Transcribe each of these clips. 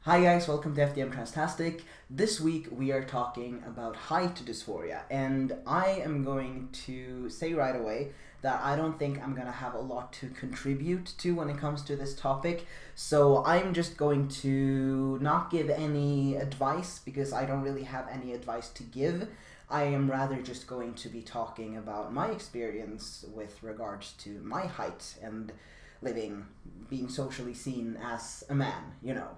Hi guys, welcome to FDM Transtastic. This week we are talking about height dysphoria, and I am going to say right away that I don't think I'm gonna have a lot to contribute to when it comes to this topic. So I'm just going to not give any advice because I don't really have any advice to give. I am rather just going to be talking about my experience with regards to my height and being socially seen as a man, you know.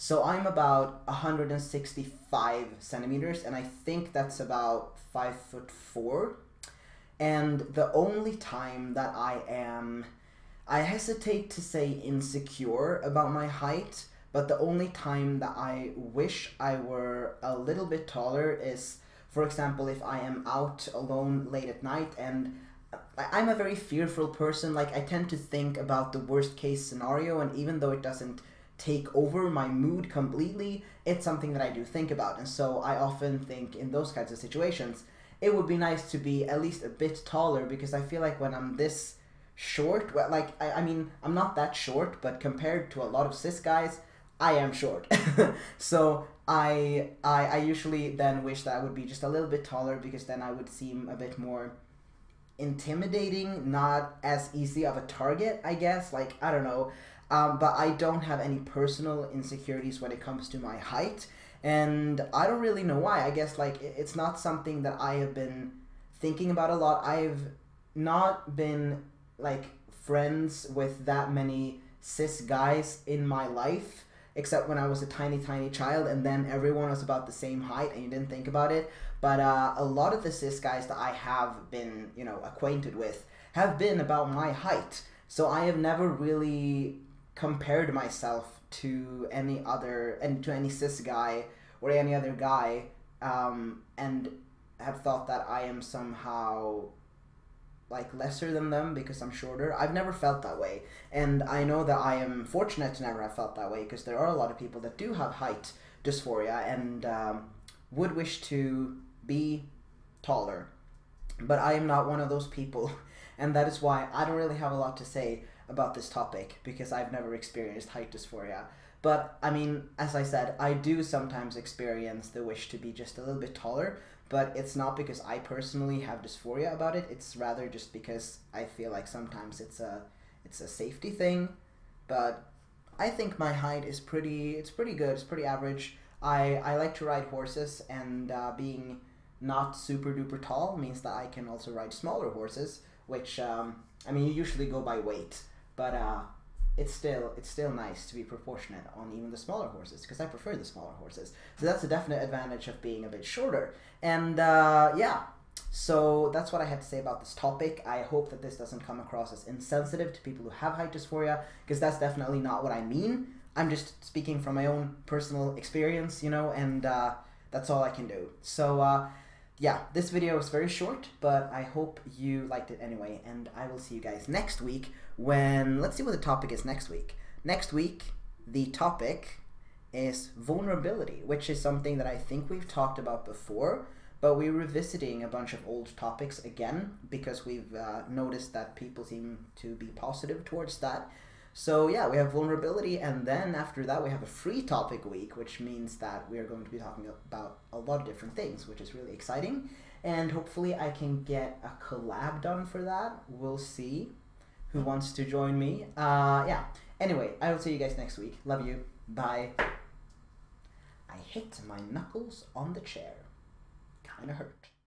So I'm about 165 centimeters, and I think that's about 5'4". And the only time that I hesitate to say insecure about my height, but the only time that I wish I were a little bit taller is, for example, if I am out alone late at night, and I'm a very fearful person. Like, I tend to think about the worst case scenario, and even though it doesn't take over my mood completely, it's something that I do think about. And so I often think in those kinds of situations it would be nice to be at least a bit taller, because I feel like when I'm this short, well, like I mean I'm not that short, but compared to a lot of cis guys, I am short. So I usually then wish that I would be just a little bit taller, because then I would seem a bit more intimidating, not as easy of a target, I guess. Like, I don't know. But I don't have any personal insecurities when it comes to my height, and I don't really know why. I guess, like, it's not something that I have been thinking about a lot. I've not been, like, friends with that many cis guys in my life, except when I was a tiny child, and then everyone was about the same height and you didn't think about it. But a lot of the cis guys that I have been, you know, acquainted with have been about my height. So I have never really compared myself to any cis guy or any other guy, and have thought that I am somehow like lesser than them because I'm shorter. I've never felt that way, and I know that I am fortunate to never have felt that way, because there are a lot of people that do have height dysphoria and would wish to be taller, but I am not one of those people. And that is why I don't really have a lot to say about this topic, because I've never experienced height dysphoria. But I mean, as I said, I do sometimes experience the wish to be just a little bit taller, but it's not because I personally have dysphoria about it. It's rather just because I feel like sometimes it's a safety thing. But I think my height is pretty good. It's pretty average. I like to ride horses, and being not super duper tall means that I can also ride smaller horses, which I mean, you usually go by weight, but it's still nice to be proportionate on even the smaller horses, because I prefer the smaller horses. So that's a definite advantage of being a bit shorter. And yeah, so that's what I had to say about this topic. I hope that this doesn't come across as insensitive to people who have height dysphoria, because that's definitely not what I mean. I'm just speaking from my own personal experience, you know, and that's all I can do. So yeah, this video was very short, but I hope you liked it anyway, and I will see you guys next week when, let's see what the topic is next week. Next week, the topic is vulnerability, which is something that I think we've talked about before, but we're revisiting a bunch of old topics again, because we've noticed that people seem to be positive towards that. So yeah, we have vulnerability, and then after that we have a free topic week, which means that we are going to be talking about a lot of different things, which is really exciting. And hopefully I can get a collab done for that. We'll see who wants to join me. Yeah, anyway, I will see you guys next week. Love you. Bye. I hit my knuckles on the chair. Kinda hurt.